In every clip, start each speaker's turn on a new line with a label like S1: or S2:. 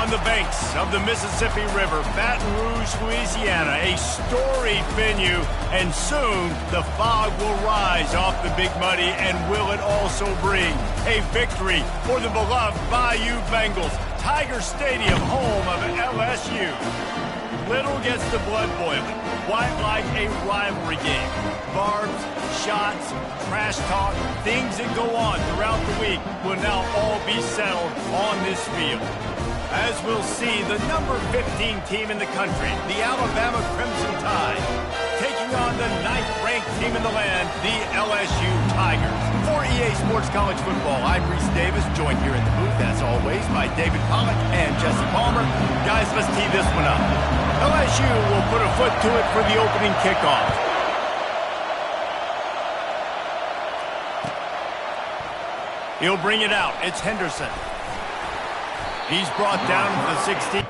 S1: On the banks of the Mississippi River, Baton Rouge, Louisiana, a storied venue, and soon the fog will rise off the Big Muddy, and will it also bring a victory for the beloved Bayou Bengals. Tiger Stadium, home of LSU. Little gets the blood boiling, quite like a rivalry game. Barbs, shots, trash talk, things that go on throughout the week will now all be settled on this field. As we'll see, the number 15 team in the country, the Alabama Crimson Tide, taking on the 9th-ranked team in the land, the LSU Tigers. For EA Sports College Football, I'm Reese Davis, joined here in the booth, as always, by David Pollack and Jesse Palmer. Guys, let's tee this one up. LSU will put a foot to it for the opening kickoff. He'll bring it out. It's Henderson. He's brought down to the 16.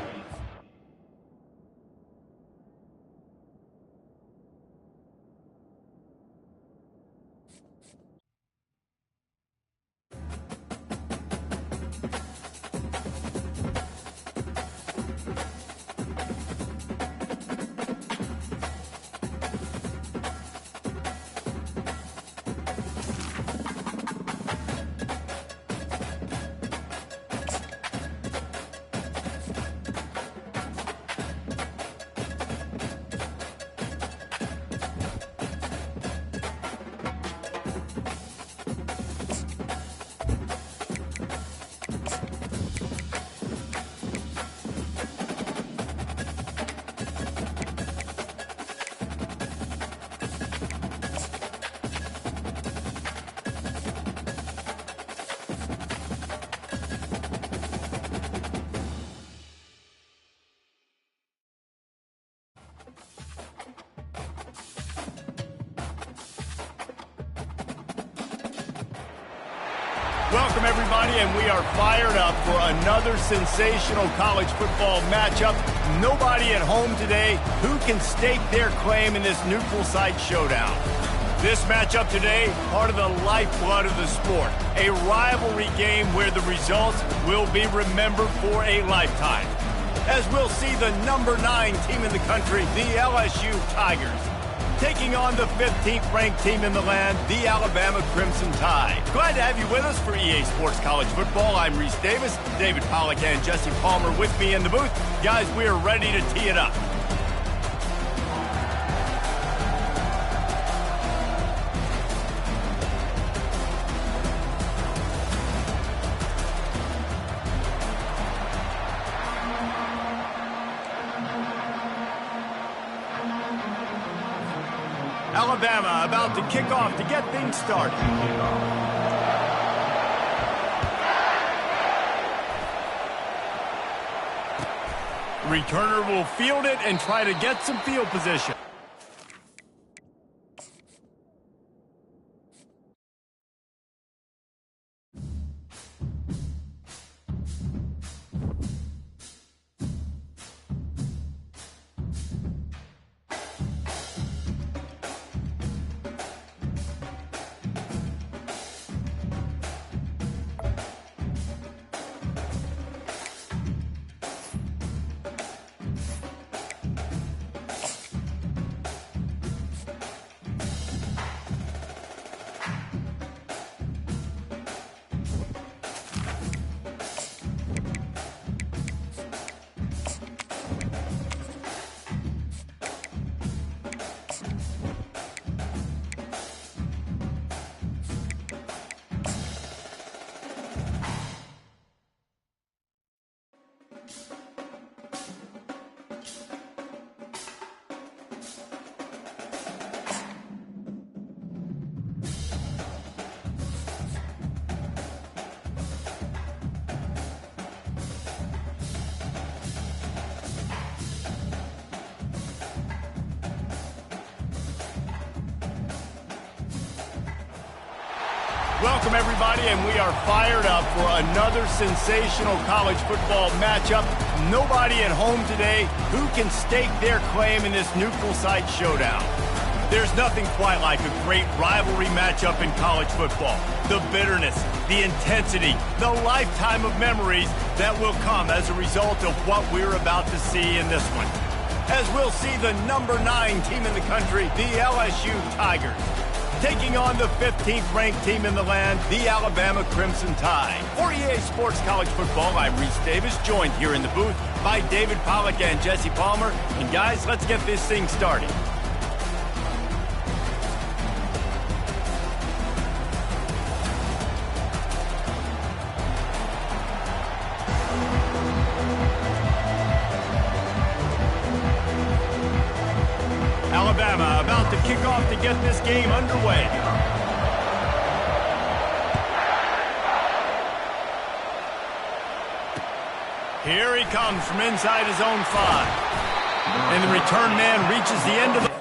S1: Welcome, everybody, and we are fired up for another sensational college football matchup. Nobody at home today who can stake their claim in this neutral site showdown. This matchup today, part of the lifeblood of the sport, a rivalry game where the results will be remembered for a lifetime. As we'll see the number 9 team in the country, the LSU Tigers, taking on the 15th-ranked team in the land, the Alabama Crimson Tide. Glad to have you with us for EA Sports College Football. I'm Reese Davis, David Pollack and Jesse Palmer with me in the booth. Guys, we are ready to tee it up. Alabama about to kick off to get things started. Returner will field it and try to get some field position. Welcome, everybody, and we are fired up for another sensational college football matchup. Nobody at home today who can stake their claim in this neutral site showdown. There's nothing quite like a great rivalry matchup in college football. The bitterness, the intensity, the lifetime of memories that will come as a result of what we're about to see in this one. As we'll see the number 9 team in the country, the LSU Tigers, taking on the 15th ranked team in the land, the Alabama Crimson Tide. For EA Sports College Football, I'm Reese Davis, joined here in the booth by David Pollack and Jesse Palmer. And guys, let's get this thing started. Alabama about to kick off to get this game underway. Here he comes from inside his own 5. And the return man reaches the end of the...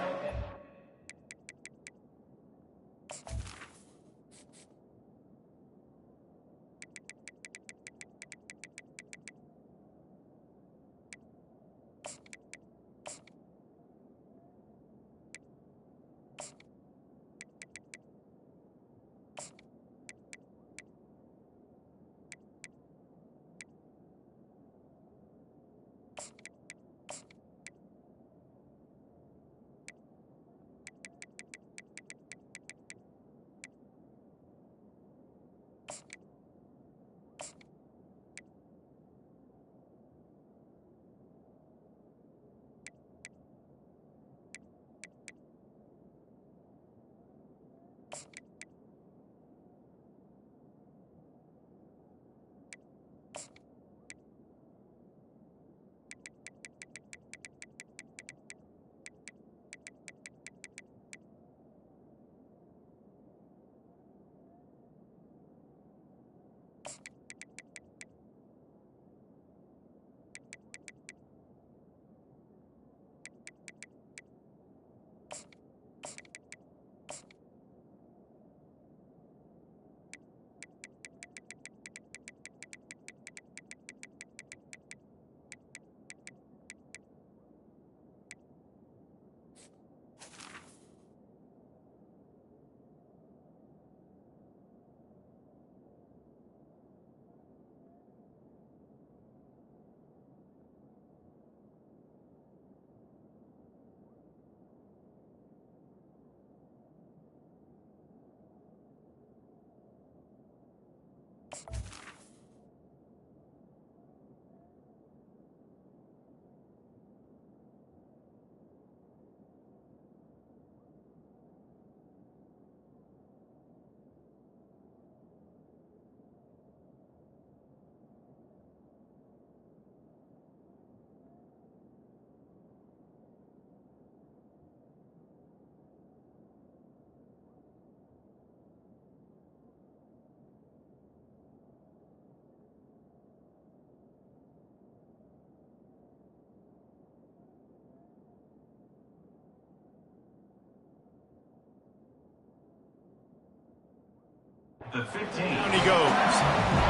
S2: The 15.
S1: Down he goes.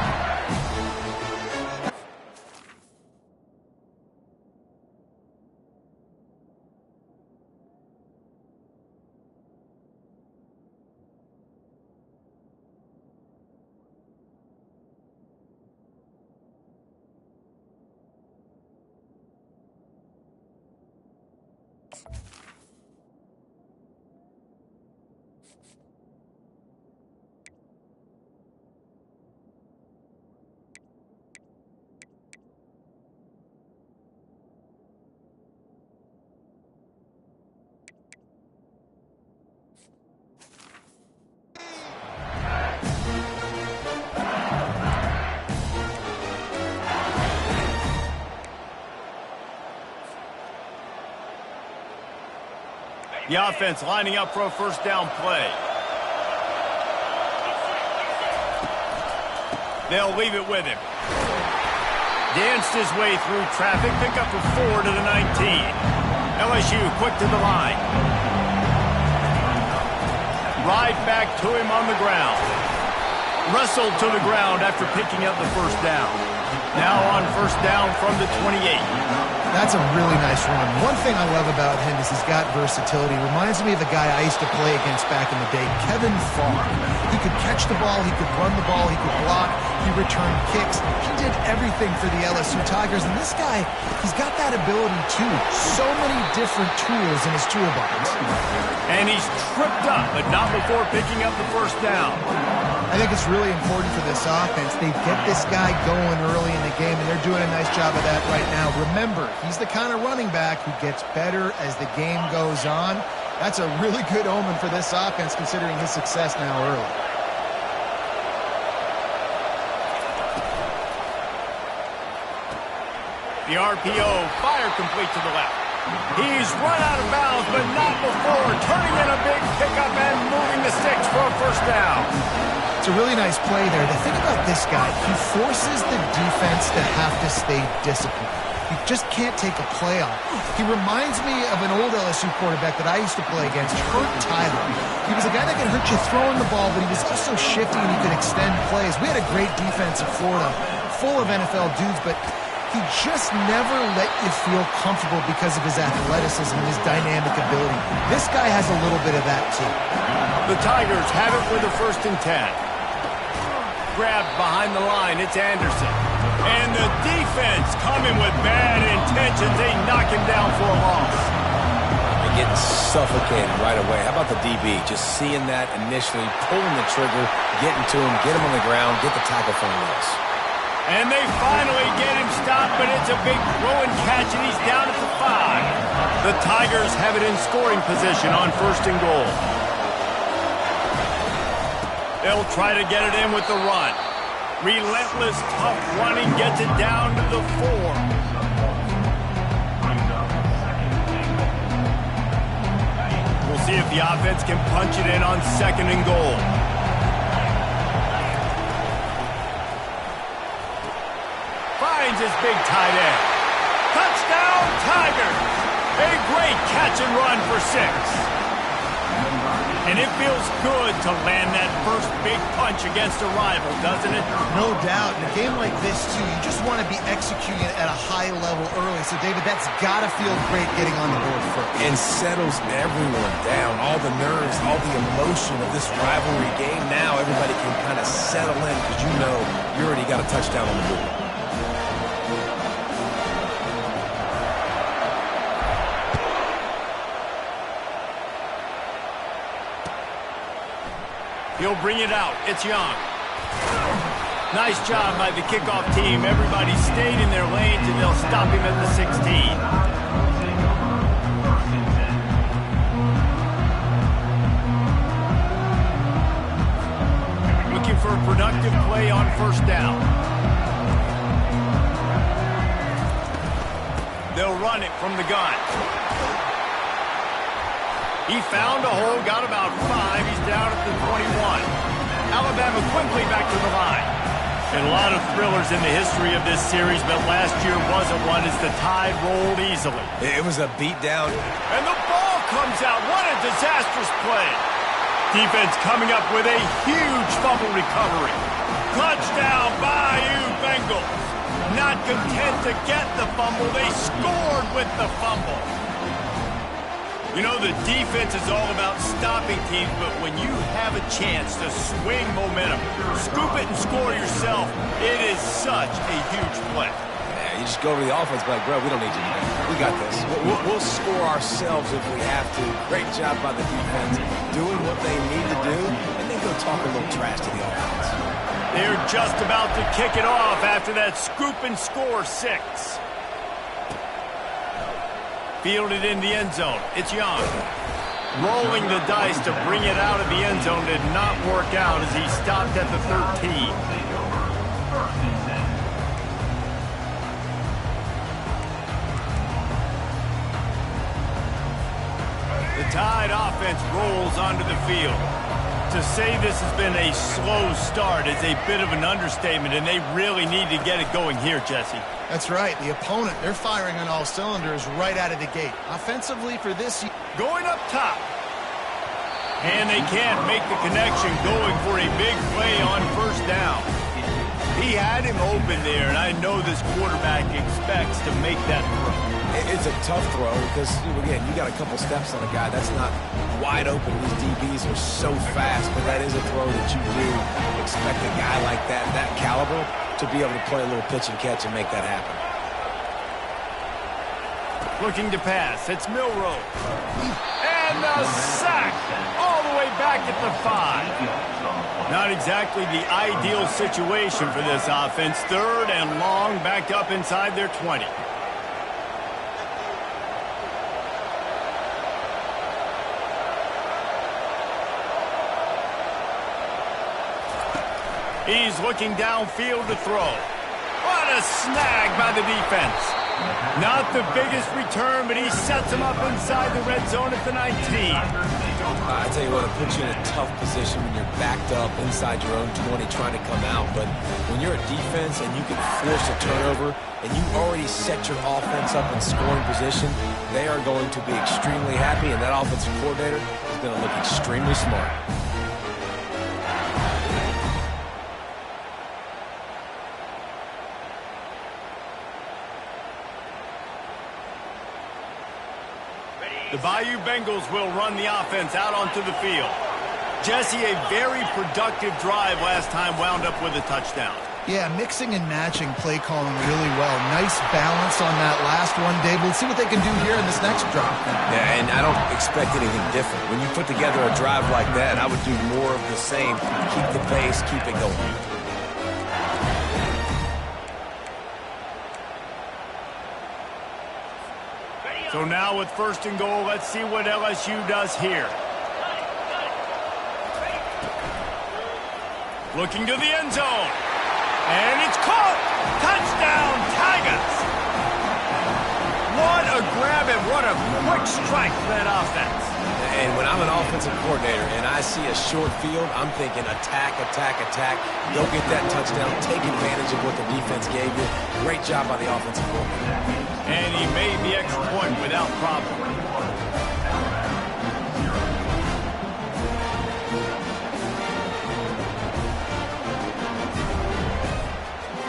S1: The offense lining up for a first down play. They'll leave it with him. Danced his way through traffic, pick up a 4 to the 19. LSU quick to the line. Right back to him on the ground. Wrestled to the ground after picking up the first down. Now on first down from the 28.
S2: That's a really nice run. One thing I love about him is he's got versatility. Reminds me of a guy I used to play against back in the day, Kevin Farr. He could catch the ball, he could run the ball, he could block, he returned kicks. He did everything for the LSU Tigers, and this guy, he's got that ability too. So many different tools in his toolbox.
S1: And he's tripped up, but not before picking up the first down.
S2: I think it's really important for this offense. They get this guy going early in the game, and they're doing a nice job of that right now. Remember, he's the kind of running back who gets better as the game goes on. That's a really good omen for this offense, considering his success now early.
S1: The RPO, fire complete to the left. He's run out of bounds, but not before turning in a big pickup and moving the sticks for a first down.
S2: It's a really nice play there. The thing about this guy, he forces the defense to have to stay disciplined. You just can't take a play off. He reminds me of an old LSU quarterback that I used to play against, Kurt Tyler. He was a guy that could hurt you throwing the ball, but he was also shifty and he could extend plays. We had a great defense at Florida, full of NFL dudes, but he just never let you feel comfortable because of his athleticism and his dynamic ability. This guy has a little bit of that too.
S1: The Tigers have it with a 1st and 10. Grabbed behind the line, it's Anderson. And the defense coming with bad intentions. They knock him down for a loss.
S3: They're getting suffocated right away. How about the DB? Just seeing that initially, pulling the trigger, getting to him, get him on the ground, get the tackle for a loss.
S1: And they finally get him stopped, but it's a big throw and catch, and he's down at the 5. The Tigers have it in scoring position on 1st and goal. They'll try to get it in with the run. Relentless, tough running gets it down to the 4. We'll see if the offense can punch it in on 2nd and goal. Finds his big tight end. Touchdown, Tigers! A great catch and run for 6. And it feels good to land that first big punch against a rival, doesn't it?
S2: No doubt. In a game like this, too, you just want to be executing at a high level early. So, David, that's got to feel great getting on the board first.
S3: And settles everyone down. All the nerves, all the emotion of this rivalry game. Now everybody can kind of settle in because you know you already got a touchdown on the board.
S1: He'll bring it out. It's Young. Nice job by the kickoff team. Everybody stayed in their lanes, and they'll stop him at the 16. Looking for a productive play on 1st down. They'll run it from the gun. He found a hole, got about 5. He's down at the 21. Alabama quickly back to the line. And a lot of thrillers in the history of this series, but last year wasn't one as the Tide rolled easily.
S3: It was a beatdown.
S1: And the ball comes out. What a disastrous play. Defense coming up with a huge fumble recovery. Touchdown, Bayou Bengals. Not content to get the fumble, they scored with the fumble. You know, the defense is all about stopping teams, but when you have a chance to swing momentum, scoop it and score yourself, it is such a huge play.
S3: Yeah, you just go over the offense like, bro, we don't need you to do that. We got this. We'll score ourselves if we have to. Great job by the defense doing what they need to do, and then go talk a little trash to the offense.
S1: They're just about to kick it off after that scoop and score 6. Fielded in the end zone. It's Young. Rolling the dice to bring it out of the end zone did not work out as he stopped at the 13. The Tide offense rolls onto the field. To say this has been a slow start is a bit of an understatement, and they really need to get it going here, Jesse.
S2: That's right. The opponent, they're firing on all cylinders right out of the gate. Offensively for this...
S1: Going up top. And they can't make the connection, going for a big play on 1st down. He had him open there, and I know this quarterback expects to make that throw.
S3: It's a tough throw because, again, you got a couple steps on a guy. That's not wide open. These DBs are so fast, but that is a throw that you do expect a guy like that caliber, to be able to play a little pitch and catch and make that happen.
S1: Looking to pass. It's Milroe. And the sack all the way back at the 5. Not exactly the ideal situation for this offense. 3rd and long, backed up inside their 20. He's looking downfield to throw. What a snag by the defense. Not the biggest return, but he sets him up inside the red zone at the 19.
S3: I tell you what, it puts you in a tough position when you're backed up inside your own 20 trying to come out. But when you're a defense and you can force a turnover and you already set your offense up in scoring position, they are going to be extremely happy, and that offensive coordinator is going to look extremely smart.
S1: The Bayou Bengals will run the offense out onto the field. Jesse, a very productive drive last time, wound up with a touchdown.
S2: Yeah, mixing and matching play calling really well. Nice balance on that last one, Dave. We'll see what they can do here in this next drive.
S3: Yeah, and I don't expect anything different. When you put together a drive like that, I would do more of the same. Keep the pace, keep it going.
S1: So now with 1st and goal, let's see what LSU does here. Looking to the end zone. And it's caught! Touchdown, Tigers! What a grab and what a quick strike for that offense.
S3: And when I'm an offensive coordinator and I see a short field, I'm thinking attack, attack, attack. Go get that touchdown. Take advantage of what the defense gave you. Great job by the offensive coordinator.
S1: And he made the extra point without problem.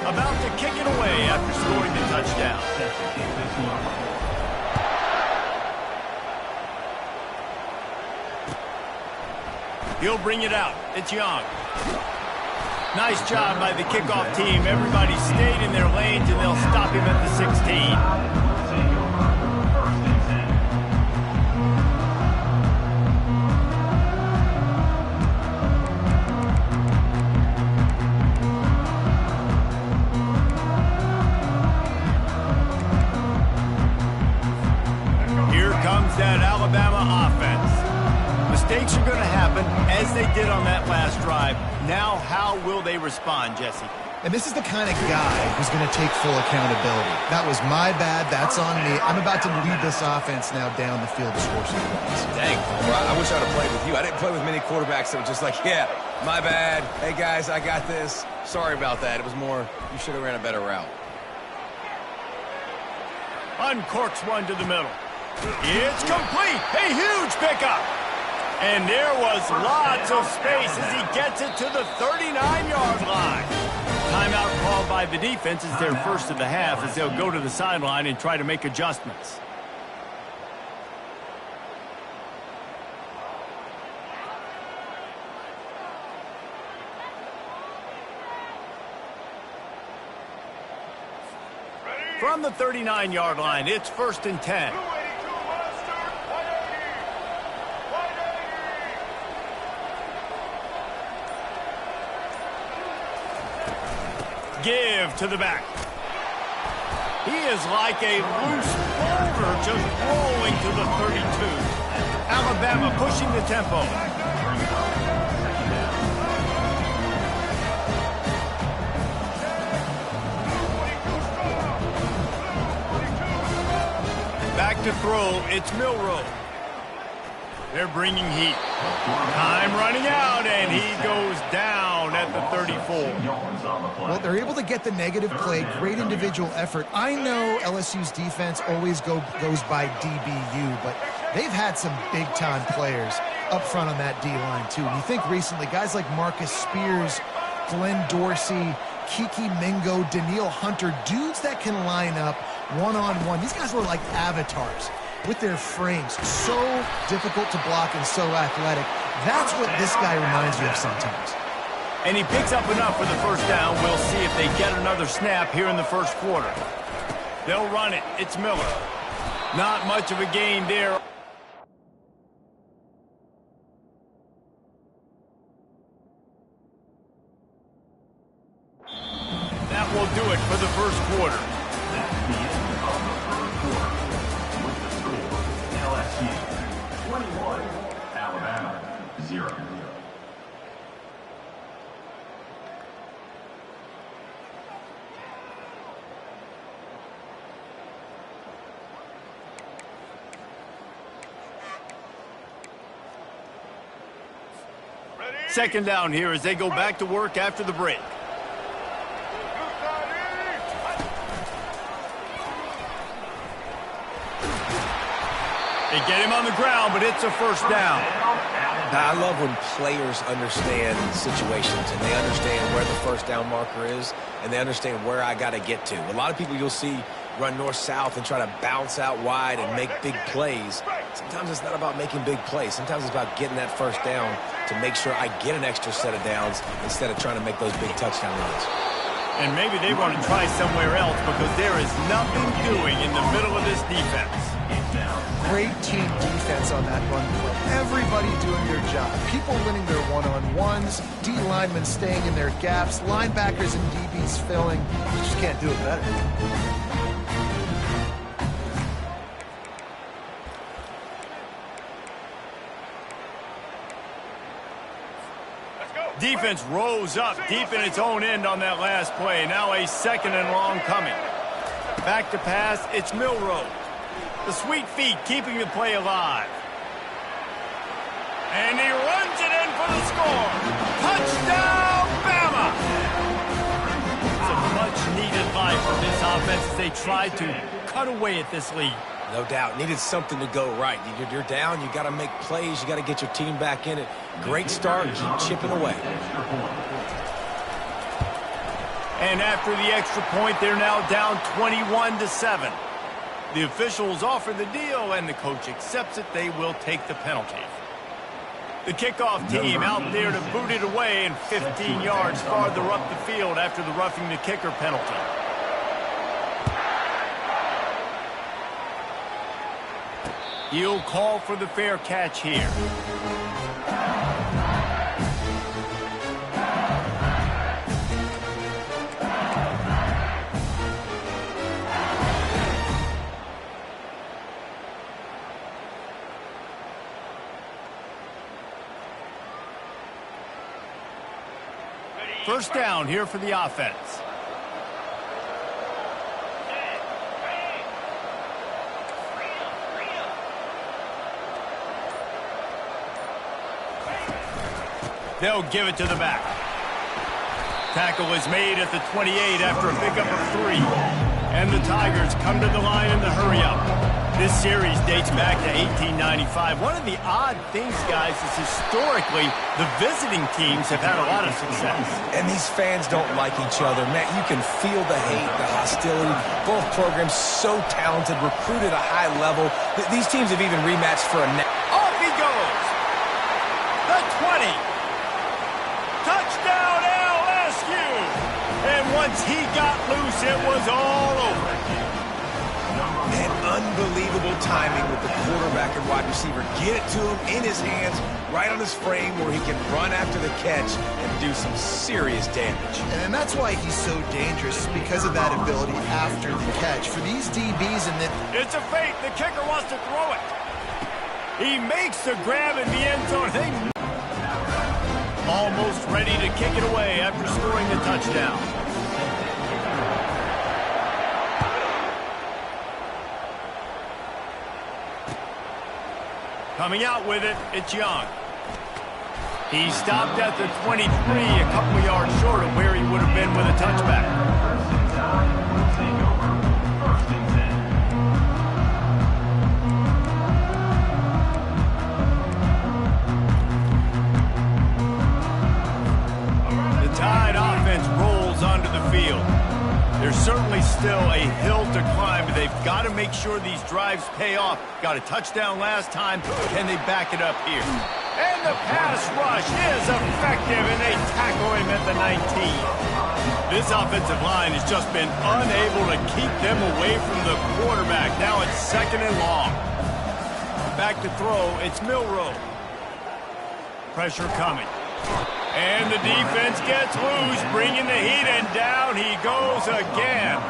S1: About to kick it away after scoring the touchdown. He'll bring it out. It's Young. Nice job by the kickoff team. Everybody stayed in their lanes, and they'll stop him at the 16. Here comes that Alabama offense. Mistakes are going to happen, as they did on that last drive. Now, how will they respond, Jesse?
S2: And this is the kind of guy who's going to take full accountability. That was my bad. That's on me. I'm about to lead this offense now down the field to score some points.
S3: Dang, I wish I would have played with you. I didn't play with many quarterbacks that were just like, yeah, my bad. Hey, guys, I got this. Sorry about that. It was more, you should have ran a better route.
S1: Uncorks one to the middle. It's complete. A huge pickup. And there was lots of space as he gets it to the 39-yard line. Timeout called by the defense is their first of the half as they'll go to the sideline and try to make adjustments. From the 39-yard line, it's 1st and 10. Give to the back. He is like a loose boulder just rolling to the 32. Alabama pushing the tempo. Back to throw, it's Milroe. They're bringing heat. Time running out, and he goes down at the 34.
S2: Well, they're able to get the negative play, great individual effort. I know LSU's defense always goes by DBU, but they've had some big-time players up front on that D-line, too. And you think recently, guys like Marcus Spears, Glenn Dorsey, Kiki Mingo, Daniil Hunter, dudes that can line up one-on-one. These guys were like avatars with their frames. So difficult to block and so athletic. That's what this guy reminds you of sometimes.
S1: And he picks up enough for the first down. We'll see if they get another snap here in the first quarter. They'll run it. It's Miller. Not much of a gain there. That will do it for the first quarter.
S4: That's the end of the first quarter. With the score, LSU 21, Alabama 0.
S1: Second down here as they go back to work after the break. They get him on the ground, but it's a first down.
S3: Now, I love when players understand situations and they understand where the first down marker is and they understand where I got to get to. A lot of people you'll see run north-south and try to bounce out wide and make big plays. Sometimes it's not about making big plays. Sometimes it's about getting that first down to make sure I get an extra set of downs instead of trying to make those big touchdown runs.
S1: And maybe they want to try somewhere else because there is nothing doing in the middle of this defense.
S2: Great team defense on that run play. Everybody doing their job. People winning their one-on-ones, D linemen staying in their gaps, linebackers and DBs filling. You just can't do it better.
S1: Defense rose up deep in its own end on that last play. Now a second and long coming. Back to pass, it's Milroe. The sweet feet keeping the play alive. And he runs it in for the score. Touchdown, Bama! It's a much-needed life for this offense as they try to cut away at this lead.
S3: No doubt. Needed something to go right. You're down. You got to make plays. You got to get your team back in it. Great start. Keep chipping away.
S1: And after the extra point, they're now down 21-7. The officials offer the deal, and the coach accepts it. They will take the penalty. The kickoff team out there to boot it away and 15 yards farther up the field after the roughing the kicker penalty. He'll call for the fair catch here. First down here for the offense. They'll give it to the back. Tackle is made at the 28 after a pickup of 3. And the Tigers come to the line in the hurry-up. This series dates back to 1895. One of the odd things, guys, is historically the visiting teams have had a lot of success.
S3: And these fans don't like each other. Matt, you can feel the hate, the hostility. Both programs so talented, recruited at a high level. These teams have even rematched for a net.
S1: Off he goes. The 20. Touchdown LSU! And once he got loose, it was all over.
S3: And unbelievable timing with the quarterback and wide receiver. Get it to him in his hands, right on his frame where he can run after the catch and do some serious damage.
S2: And that's why he's so dangerous, because of that ability after the catch. For these DBs and the...
S1: It's a fake. The kicker wants to throw it. He makes the grab in the end zone. Almost ready to kick it away after scoring the touchdown. Coming out with it, it's Young. He stopped at the 23, a couple of yards short of where he would have been with a touchback. The Tide offense rolls onto the field. There's certainly still a hill to climb, but they've make sure these drives pay off. Got a touchdown last time. Can they back it up here? And the pass rush is effective, and they tackle him at the 19. This offensive line has just been unable to keep them away from the quarterback. Now it's 2nd and long. Back to throw, it's Milroe. Pressure coming. And the defense gets loose, bringing the heat, and down he goes again.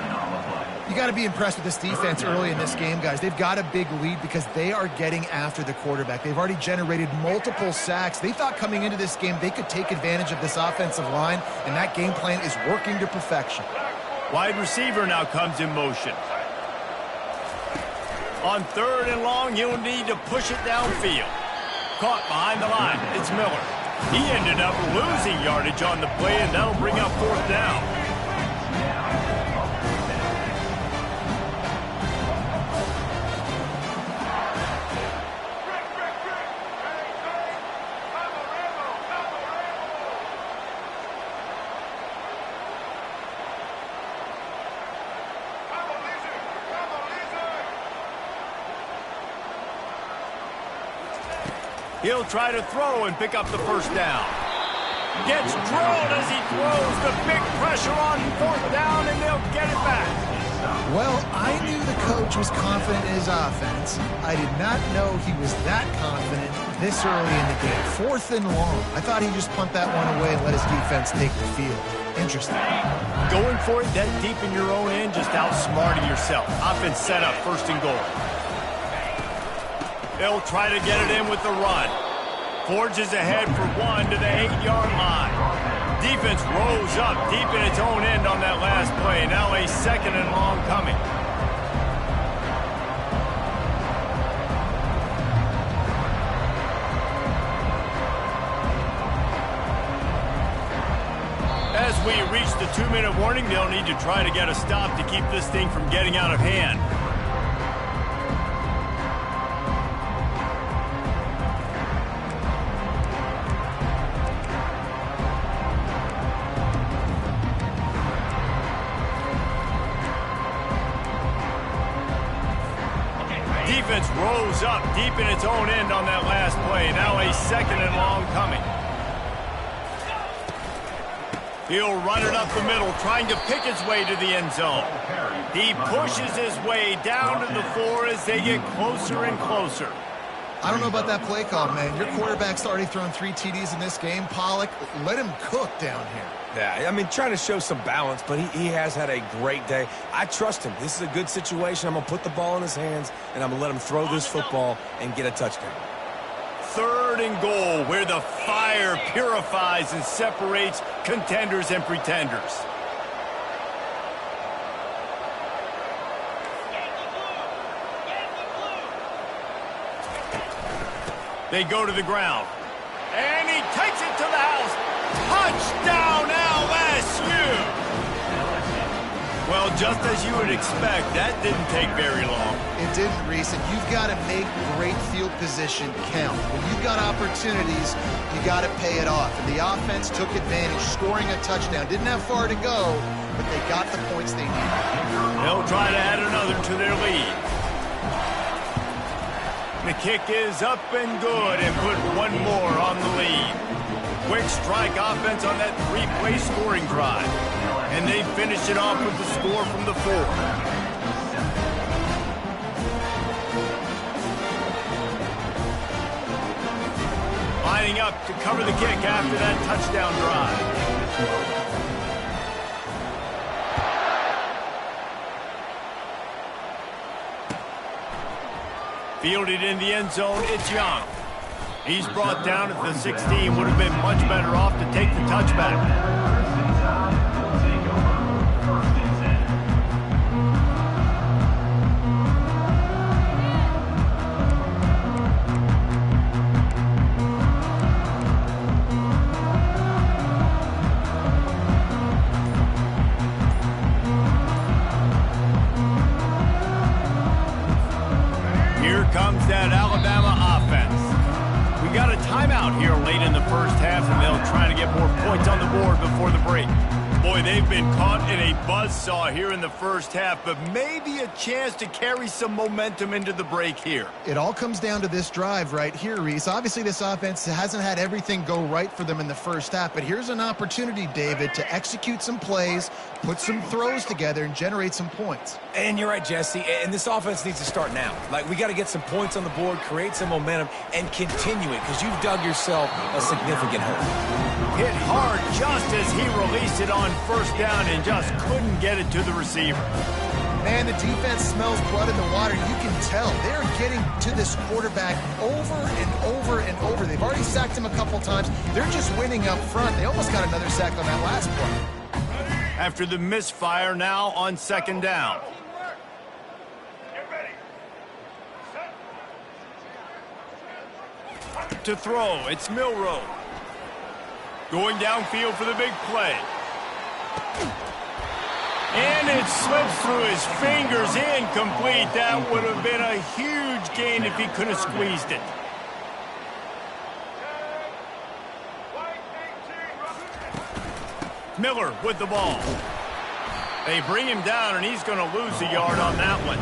S2: You got to be impressed with this defense early in this game, guys. They've got a big lead because they are getting after the quarterback. They've already generated multiple sacks. They thought coming into this game they could take advantage of this offensive line, and that game plan is working to perfection.
S1: Wide receiver now comes in motion. On 3rd and long, he'll need to push it downfield. Caught behind the line. It's Miller. He ended up losing yardage on the play, and that'll bring up 4th down. He'll try to throw and pick up the 1st down. Gets drilled as he throws. The big pressure on 4th down, and they'll get it back.
S2: Well, I knew the coach was confident in his offense. I did not know he was that confident this early in the game. 4th and long. I thought he'd just punt that one away and let his defense take the field. Interesting.
S1: Going for it that deep in your own end, just outsmarting yourself. Offense set up 1st and goal. They'll try to get it in with the run. Forges ahead for 1 to the 8-yard line. Defense rose up deep in its own end on that last play. Now a 2nd and long coming. As we reach the 2-minute warning, they'll need to try to get a stop to keep this thing from getting out of hand. Defense rose up deep in its own end on that last play. Now a 2nd and long coming. He'll run it up the middle, trying to pick his way to the end zone. He pushes his way down to the 4 as they get closer and closer.
S2: I don't know about that play call, man. Your quarterback's already thrown 3 TDs in this game. Pollock, let him cook down here.
S3: Yeah, I mean, trying to show some balance, but he has had a great day. I trust him. This is a good situation. I'm going to put the ball in his hands, and I'm going to let him throw this football and get a touchdown.
S1: 3rd and goal, where the fire purifies and separates contenders and pretenders. They go to the ground. And he takes it to the house. Touchdown, LSU! Well, just as you would expect, that didn't take very long.
S2: It didn't, Reese, and you've got to make great field position count. When you've got opportunities, you got to pay it off. And the offense took advantage, scoring a touchdown. Didn't have far to go, but they got the points they needed.
S1: They'll try to add another to their lead. The kick is up and good, and put 1 more on the lead. Quick strike offense on that 3-play scoring drive. And they finish it off with the score from the 4. Lining up to cover the kick after that touchdown drive. Fielded in the end zone, it's Young. He's brought down at the 16. Would have been much better off to take the touchback. Here comes that Alabama offense. We got a timeout here late in the first half, and they'll try to get more points on the board before the break. Boy, they've been caught in a buzzsaw here in the first half, but maybe a chance to carry some momentum into the break here.
S2: It all comes down to this drive right here, Reese. Obviously, this offense hasn't had everything go right for them in the first half, but here's an opportunity, David, to execute some plays, put some throws together, and generate some points.
S3: And you're right, Jesse, and this offense needs to start now. Like, we got to get some points on the board, create some momentum, and continue it, because you've dug yourself a significant hole.
S1: Hit hard just as he released it on first down and just couldn't get it to the receiver.
S2: Man, the defense smells blood in the water. You can tell. They're getting to this quarterback over and over and over. They've already sacked him a couple times. They're just winning up front. They almost got another sack on that last play.
S1: After the misfire, now on second down. To throw, it's Milroe. Going downfield for the big play. And it slips through his fingers, incomplete. That would have been a huge gain if he could have squeezed it. Miller with the ball. They bring him down, and he's going to lose a yard on that one.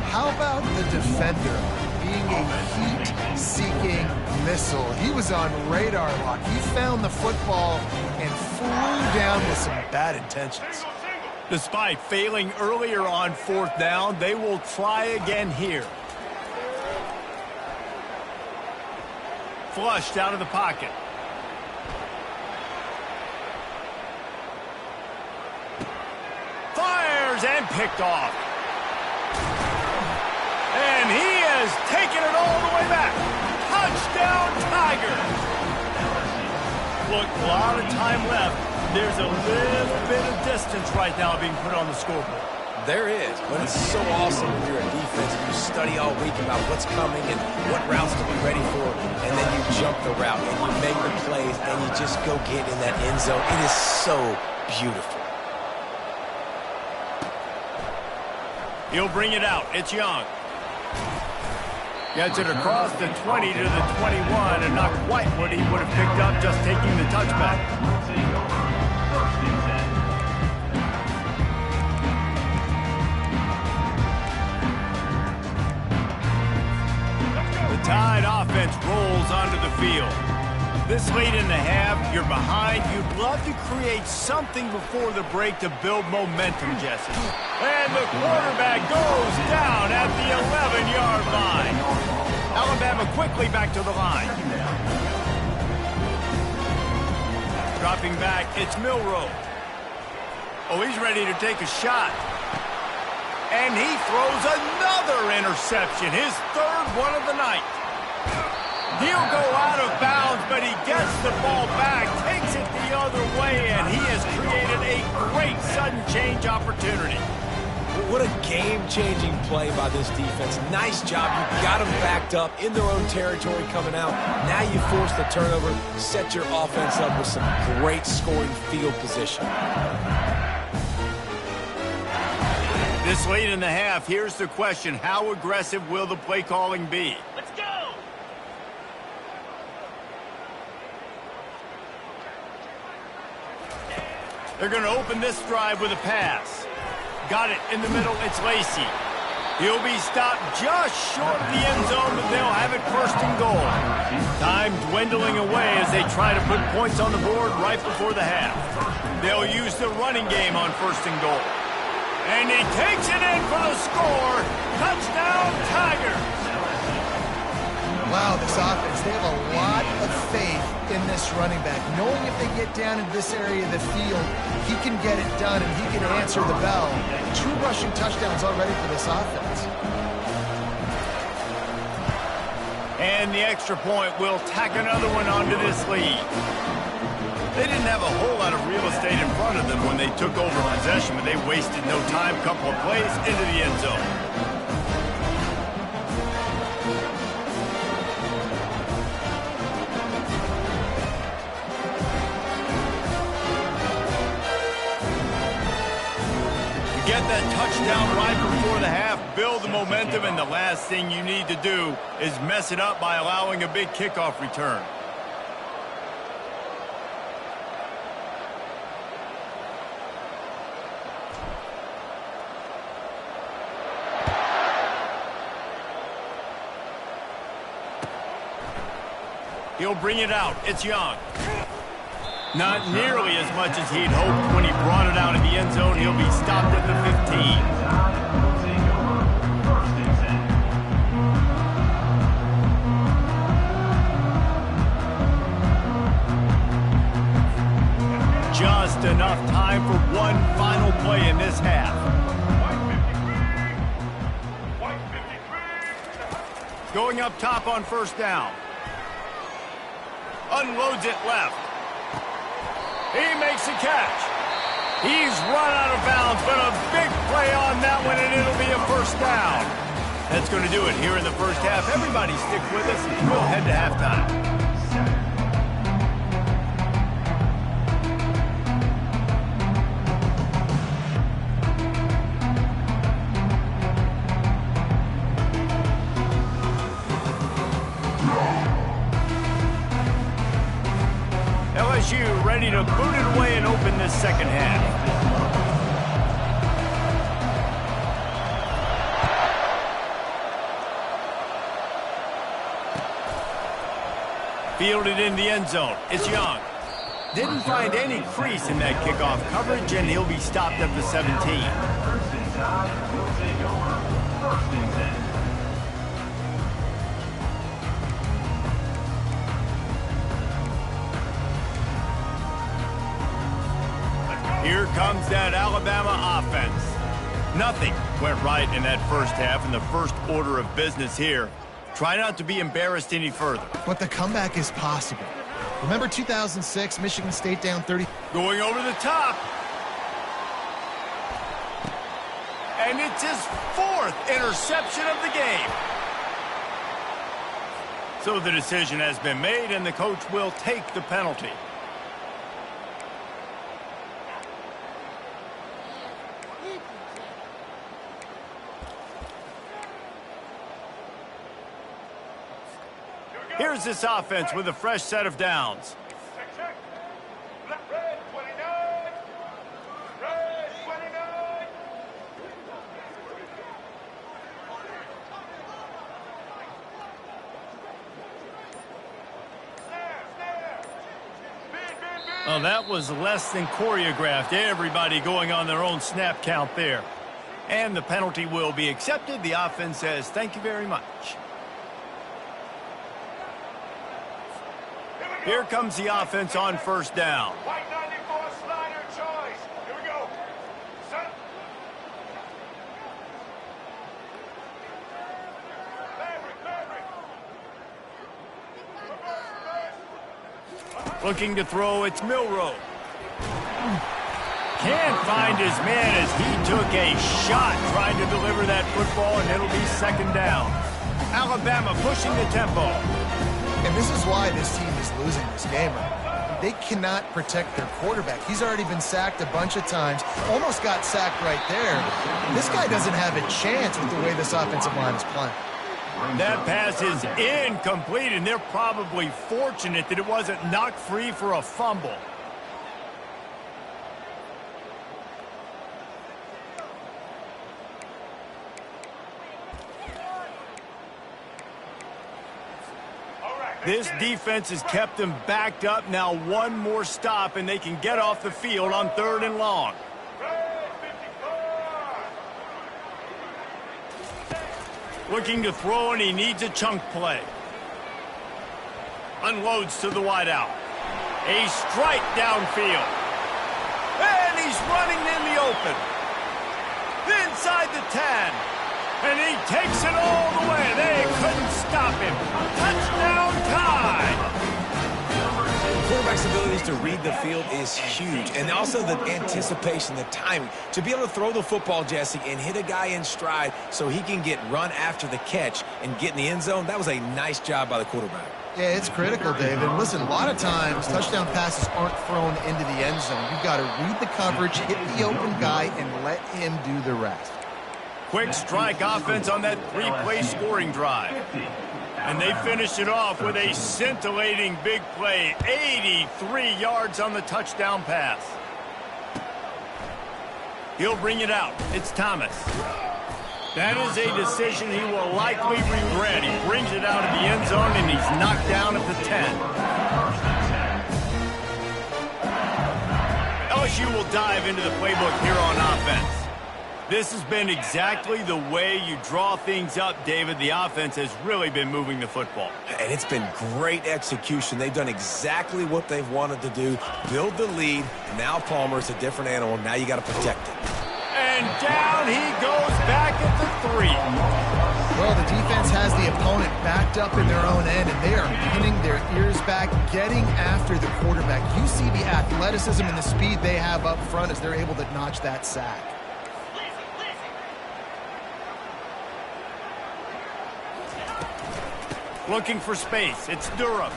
S2: How about the defender being a heat-seeking missile? He was on radar lock. He found the football and flew down with some bad intentions.
S1: Despite failing earlier on fourth down, they will try again here. Flushed out of the pocket. Fires and picked off. And he has taken it all the way back. Touchdown, Tigers. Look, a lot of time left. There's a little bit of distance right now being put on the scoreboard.
S3: There is, but it's so awesome when you're a defense and you study all week about what's coming and what routes to be ready for, and then you jump the route and you make the plays and you just go get in that end zone. It is so beautiful.
S1: He'll bring it out. It's Young. Gets it across the 20 to the 21, and not quite what he would have picked up just taking the touchback. The Tide offense rolls onto the field. This late in the half, you're behind. You'd love to create something before the break to build momentum, Jesse. And the quarterback goes down at the 11-yard line. Alabama quickly back to the line. Dropping back, it's Milroe. Oh, he's ready to take a shot. And he throws another interception, his third one of the night. He'll go out of bounds, but he gets the ball back, takes it the other way, and he has created a great sudden change opportunity.
S3: What a game-changing play by this defense. Nice job. You got them backed up in their own territory coming out. Now you force the turnover, set your offense up with some great scoring field position.
S1: This late in the half, here's the question. How aggressive will the play calling be? Let's go! They're going to open this drive with a pass. Got it in the middle. It's Lacy. He'll be stopped just short of the end zone, but they'll have it first and goal. Time dwindling away as they try to put points on the board right before the half. They'll use the running game on first and goal. And he takes it in for the score. Touchdown, Tigers.
S2: Wow, this offense, they have a lot of faith in this running back. Knowing if they get down in this area of the field, he can get it done and he can answer the bell. 2 rushing touchdowns already for this offense.
S1: And the extra point will tack another one onto this lead. They didn't have a whole lot of real estate in front of them when they took over possession, but they wasted no time. Couple of plays into the end zone. Get that touchdown right before the half, build the momentum, and the last thing you need to do is mess it up by allowing a big kickoff return. He'll bring it out. It's Young. Not nearly as much as he'd hoped when he brought it out of the end zone. He'll be stopped at the 15. Just enough time for one final play in this half. Going up top on first down. Unloads it left. He makes a catch. He's run out of bounds, but a big play on that one, and it'll be a first down. That's going to do it here in the first half. Everybody stick with us. We'll head to halftime. LSU ready to boot it away and open this second half. Fielded in the end zone. It's Young. Didn't find any crease in that kickoff coverage, and he'll be stopped at the 17. Here comes that Alabama offense. Nothing went right in that first half, and the first order of business here. Try not to be embarrassed any further.
S2: But the comeback is possible. Remember 2006, Michigan State down 30.
S1: Going over the top. And it's his fourth interception of the game. So the decision has been made, and the coach will take the penalty. Here's this offense with a fresh set of downs. Oh, that was less than choreographed. Everybody going on their own snap count there. And the penalty will be accepted. The offense says, thank you very much. Here comes the offense on first down.
S5: White 94 slider choice. Here we go. Set. Maverick.
S1: Looking to throw, it's Milroe. Can't find his man as he took a shot trying to deliver that football, and it'll be second down. Alabama pushing the tempo.
S2: And this is why this team is losing this game. They cannot protect their quarterback. He's already been sacked a bunch of times. Almost got sacked right there. This guy doesn't have a chance with the way this offensive line is playing.
S1: That pass is incomplete, and they're probably fortunate that it wasn't knocked free for a fumble. This defense has kept them backed up. Now one more stop, and they can get off the field on 3rd and long. Looking to throw, and he needs a chunk play. Unloads to the wideout. A strike downfield. And he's running in the open. Inside the 10. And he takes it all the way. They couldn't stop him. Touchdown tie.
S3: Quarterback's abilities to read the field is huge. And also the anticipation, the timing. To be able to throw the football, Jesse, and hit a guy in stride so he can get run after the catch and get in the end zone, that was a nice job by the quarterback.
S2: Yeah, it's critical, David. Listen, a lot of times touchdown passes aren't thrown into the end zone. You've got to read the coverage, hit the open guy, and let him do the rest.
S1: Quick strike offense on that 3-play scoring drive. And they finish it off with a scintillating big play. 83 yards on the touchdown pass. He'll bring it out. It's Thomas. That is a decision he will likely regret. He brings it out of the end zone, and he's knocked down at the 10. LSU will dive into the playbook here on offense. This has been exactly the way you draw things up, David. The offense has really been moving the football.
S3: And it's been great execution. They've done exactly what they've wanted to do. Build the lead. Now Palmer's a different animal. Now you got to protect it.
S1: And down he goes back at the 3.
S2: Well, the defense has the opponent backed up in their own end, and they are pinning their ears back, getting after the quarterback. You see the athleticism and the speed they have up front as they're able to notch that sack.
S1: Looking for space. It's Durham.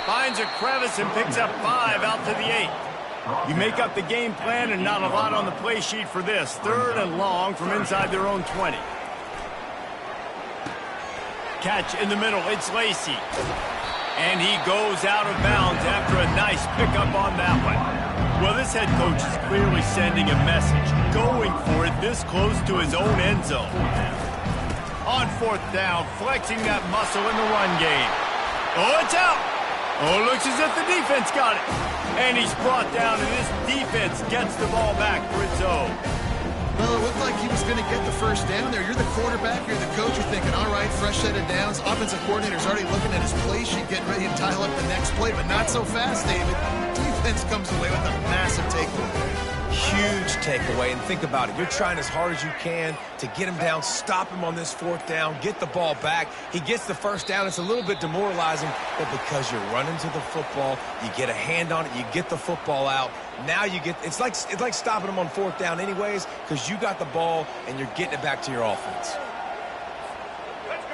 S1: Finds a crevice and picks up 5 out to the 8. You make up the game plan and not a lot on the play sheet for this. 3rd and long from inside their own 20. Catch in the middle. It's Lacy. And he goes out of bounds after a nice pickup on that one. Well, this head coach is clearly sending a message. Going for it this close to his own end zone. On 4th down, flexing that muscle in the run game. Oh, it's out. Oh, looks as if the defense got it. And he's brought down, and this defense gets the ball back for its own.
S2: Well, it looked like he was going to get the first down there. You're the quarterback, you're the coach, you're thinking, all right, fresh set of downs. Offensive coordinator's already looking at his play sheet, getting ready to dial up the next play, but not so fast, David. Defense comes away with a massive takeaway.
S3: Huge takeaway, and think about it. You're trying as hard as you can to get him down, stop him on this 4th down, get the ball back. He gets the first down. It's a little bit demoralizing, but because you're running to the football, you get a hand on it, you get the football out. Now you get, it's like stopping him on 4th down anyways, because you got the ball and you're getting it back to your offense.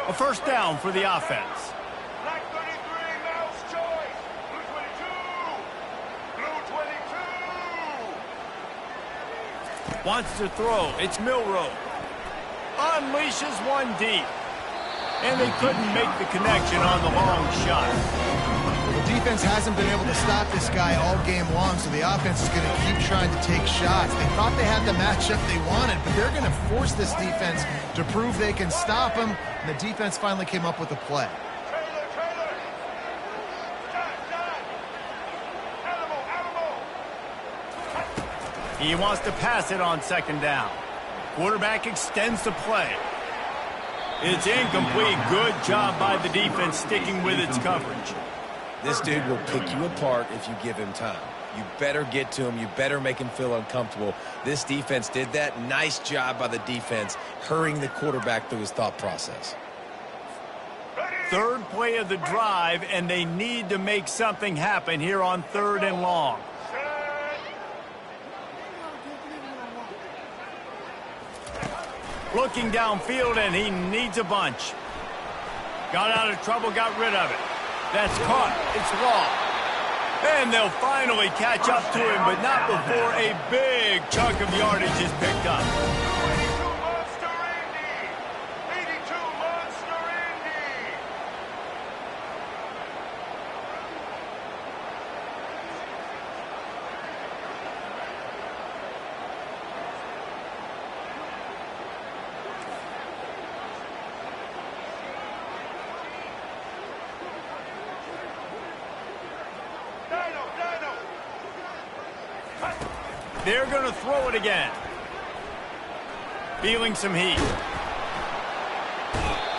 S1: A first down for the offense.
S5: Black 33, mouse choice. Blue 22. Blue 22.
S1: Wants to throw. It's Milroe. Unleashes one deep. And they couldn't make the connection on the long shot.
S2: The defense hasn't been able to stop this guy all game long, so the offense is going to keep trying to take shots. They thought they had the matchup they wanted, but they're going to force this defense to prove they can stop him, and the defense finally came up with a play.
S5: Trailer. Done. Animal.
S1: He wants to pass it on 2nd down. Quarterback extends the play. It's incomplete. Good job by the defense sticking with its coverage.
S3: This dude will pick you apart if you give him time. You better get to him. You better make him feel uncomfortable. This defense did that. Nice job by the defense, hurrying the quarterback through his thought process.
S1: 3rd play of the drive, and they need to make something happen here on 3rd and long. Looking downfield, and he needs a bunch. Got out of trouble, got rid of it. That's caught. It's Raw. And they'll finally catch up to him, but not before a big chunk of yardage is picked up.
S5: 82 Monster Indy. 82 Monster Indy.
S1: They're going to throw it again. Feeling some heat.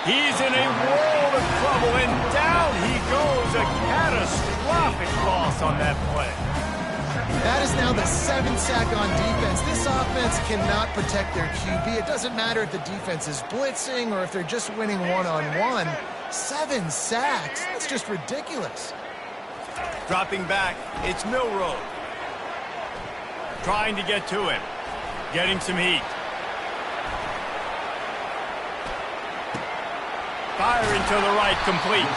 S1: He's in a world of trouble, and down he goes. A catastrophic loss on that play.
S2: That is now the 7th sack on defense. This offense cannot protect their QB. It doesn't matter if the defense is blitzing or if they're just winning one-on-one. 7 sacks. That's just ridiculous.
S1: Dropping back, it's Milroe. Trying to get to him. Getting some heat. Firing to the right, complete.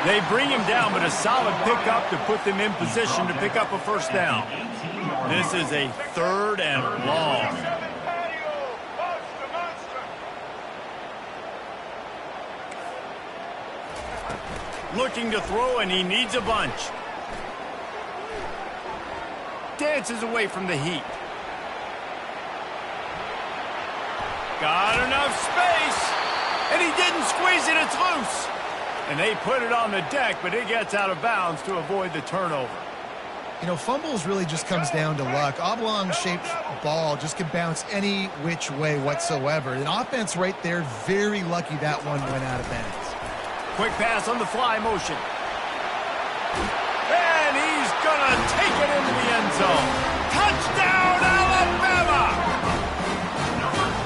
S1: They bring him down, but a solid pickup to put them in position to pick up a first down. This is a 3rd and long. Looking to throw, and he needs a bunch. Dances away from the heat. Got enough space. And he didn't squeeze it. It's loose. And they put it on the deck, but it gets out of bounds to avoid the turnover.
S2: You know, fumbles really just comes down to luck. Oblong-shaped ball just can bounce any which way whatsoever. An offense right there, very lucky that one went out of bounds.
S1: Quick pass on the fly motion. And he's going to take it into the end zone. Touchdown, Alabama!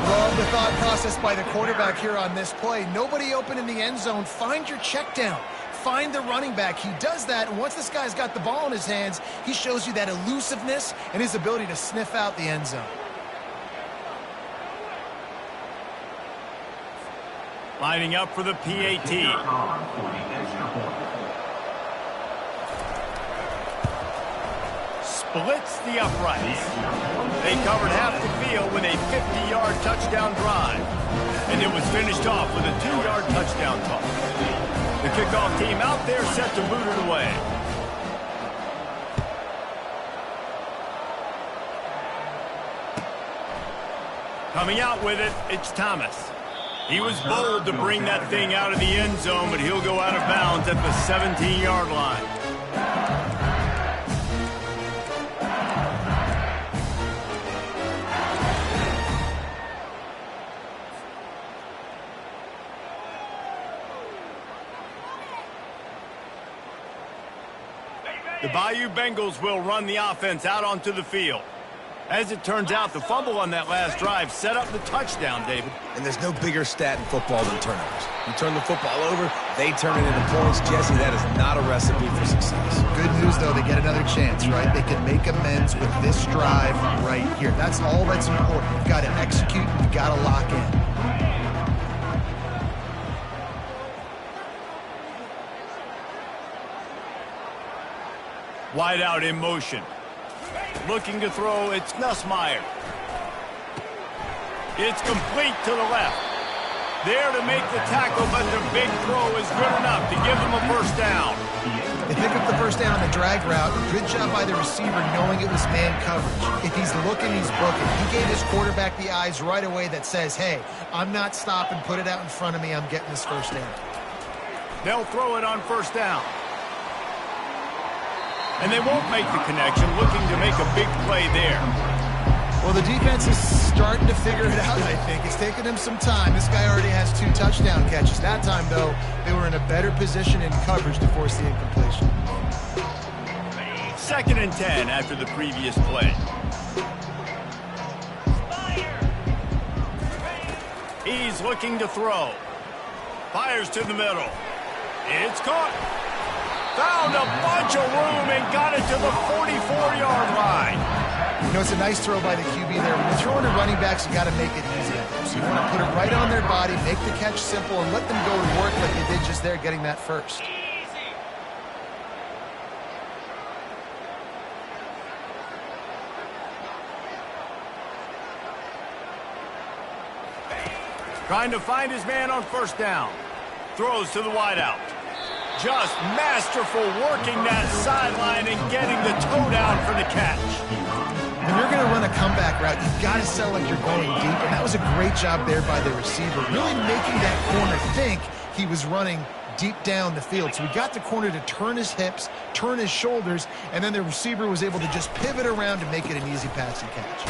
S2: Love the thought process by the quarterback here on this play. Nobody open in the end zone. Find your check down. Find the running back. He does that, and once this guy's got the ball in his hands, he shows you that elusiveness and his ability to sniff out the end zone.
S1: Lining up for the PAT. Splits the uprights. They covered half the field with a 50-yard touchdown drive. And it was finished off with a 2-yard touchdown toss. The kickoff team out there set to boot it away. Coming out with it, it's Thomas. He was bold to bring that thing out of the end zone, but he'll go out of bounds at the 17-yard line. The Bayou Bengals will run the offense out onto the field. As it turns out, the fumble on that last drive set up the touchdown, David.
S3: And there's no bigger stat in football than turnovers. You turn the football over, they turn it into points. Jesse, that is not a recipe for success.
S2: Good news, though, they get another chance, right? They can make amends with this drive right here. That's all that's important. You've got to execute. You've got to lock in.
S1: Wide out in motion. Looking to throw, it's Nussmeier. It's complete to the left. There to make the tackle, but the big throw is good enough to give them a first down.
S2: They pick up the first down on the drag route. Good job by the receiver knowing it was man coverage. If he's looking, he's booking. He gave his quarterback the eyes right away that says, hey, I'm not stopping. Put it out in front of me. I'm getting this first down.
S1: They'll throw it on first down. And they won't make the connection, looking to make a big play there.
S2: Well, the defense is starting to figure it out, I think. It's taken them some time. This guy already has 2 touchdown catches. That time, though, they were in a better position in coverage to force the incompletion.
S1: 2nd and 10 after the previous play. He's looking to throw. Fires to the middle. It's caught. Found a bunch of room and got it to the 44-yard line.
S2: You know, it's a nice throw by the QB there. When you're throwing to running backs, you got to make it easy. So you want to put it right on their body, make the catch simple, and let them go to work like they did just there, getting that first.
S1: Trying to find his man on first down. Throws to the wideout. Just masterful working that sideline and getting the toe down for the catch.
S2: When you're going to run a comeback route, you've got to sell like you're going deep, and that was a great job there by the receiver, really making that corner think he was running deep down the field. So we got the corner to turn his hips, turn his shoulders, and then the receiver was able to just pivot around to make it an easy passing catch.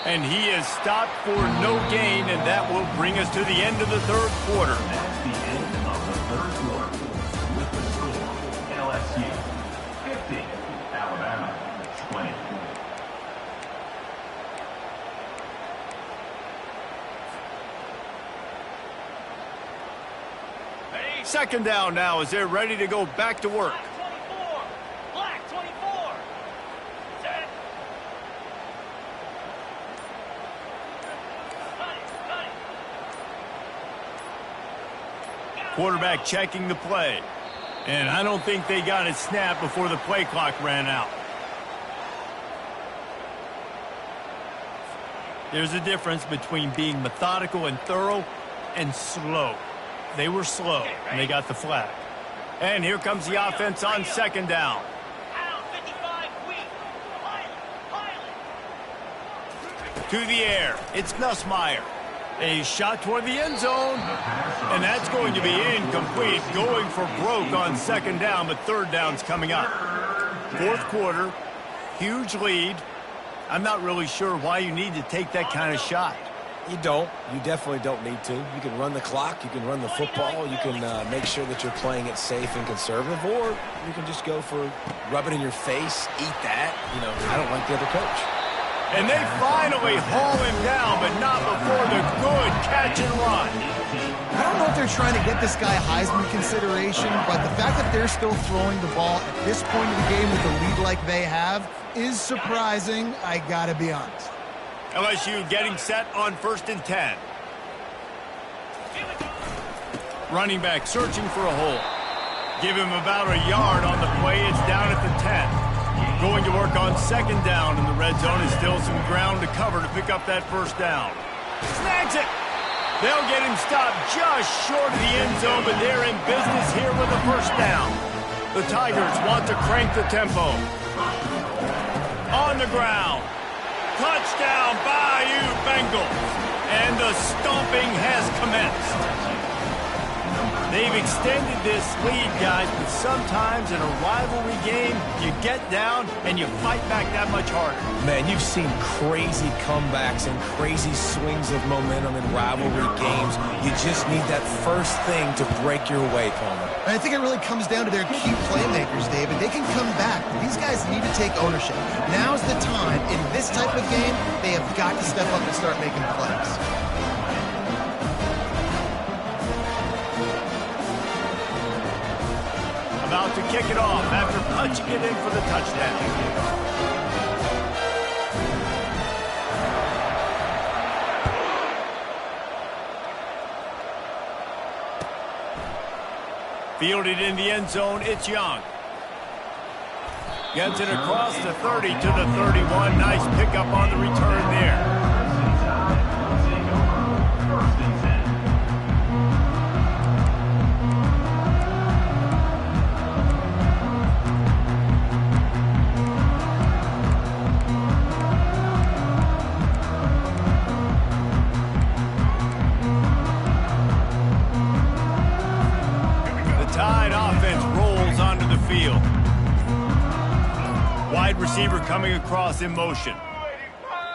S1: And he is stopped for no gain, and that will bring us to the end of the 3rd quarter.
S4: That's the end of the 3rd quarter. With the score, LSU 50, Alabama 20.
S1: Second down now as they're ready to go back to work.
S5: Black 24. Set.
S1: Quarterback checking the play. And I don't think they got it snapped before the play clock ran out. There's a difference between being methodical and thorough and slow. They were slow, and they got the flag. And here comes the offense on second down. To the air. It's Nussmeier. A shot toward the end zone, and that's going to be incomplete. Going for broke on second down, but third down's coming up. Fourth quarter, huge lead. I'm not really sure why you need to take that kind of shot.
S3: You don't. You definitely don't need to. You can run the clock. You can run the football. You can make sure that you're playing it safe and conservative, or you can just go for rub it in your face, eat that. You know, I don't like the other coach.
S1: And they finally haul him down, but not before the good catch and run.
S2: I don't know if they're trying to get this guy Heisman consideration, but the fact that they're still throwing the ball at this point of the game with a lead like they have is surprising, I gotta be honest.
S1: LSU getting set on 1st and 10. Running back searching for a hole. Give him about a yard on the play. It's down at the 10. Going to work on second down in the red zone. Is still some ground to cover to pick up that first down. Snags it. They'll get him stopped just short of the end zone, but they're in business here with a first down. The Tigers want to crank the tempo. On the ground. Touchdown, Bayou Bengals. And the stomping has commenced. They've extended this lead, guys, but sometimes in a rivalry game, you get down and you fight back that much harder.
S3: Man, you've seen crazy comebacks and crazy swings of momentum in rivalry games. You just need that first thing to break your way, Palmer.
S2: And I think it really comes down to their key playmakers, David. They can come back. These guys need to take ownership. Now's the time. In this type of game, they have got to step up and start making plays.
S1: About to kick it off after punching it in for the touchdown. Fielded in the end zone, it's Young. Gets it across the 30 to the 31. Nice pickup on the return there. Receiver coming across in motion.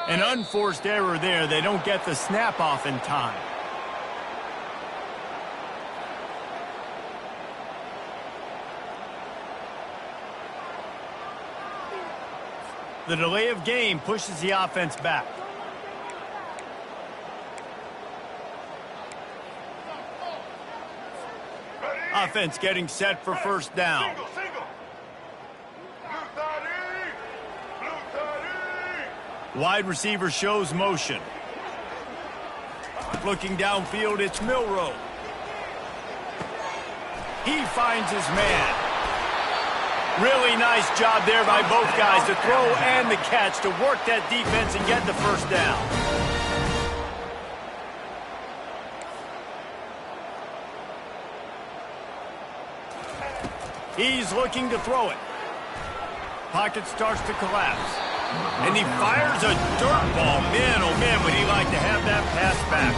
S1: An unforced error there. They don't get the snap off in time. The delay of game pushes the offense back. Offense getting set for first down. Wide receiver shows motion. Looking downfield, it's Milroe. He finds his man. Really nice job there by both guys, the throw and the catch, to work that defense and get the first down. He's looking to throw it. Pocket starts to collapse. And he fires a dirt ball. Man, oh man, would he like to have that pass back.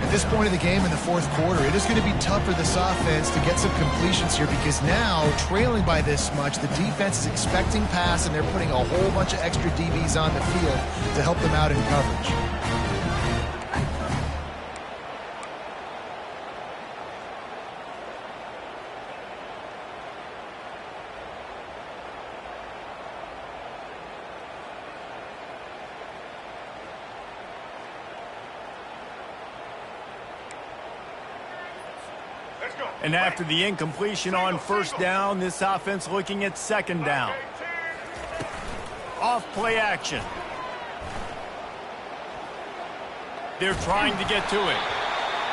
S2: At this point of the game in the fourth quarter, it is going to be tough for this offense to get some completions here because now, trailing by this much, the defense is expecting pass and they're putting a whole bunch of extra DBs on the field to help them out in coverage.
S1: And after the incompletion on first down, this offense looking at second down. Off play action. They're trying to get to it.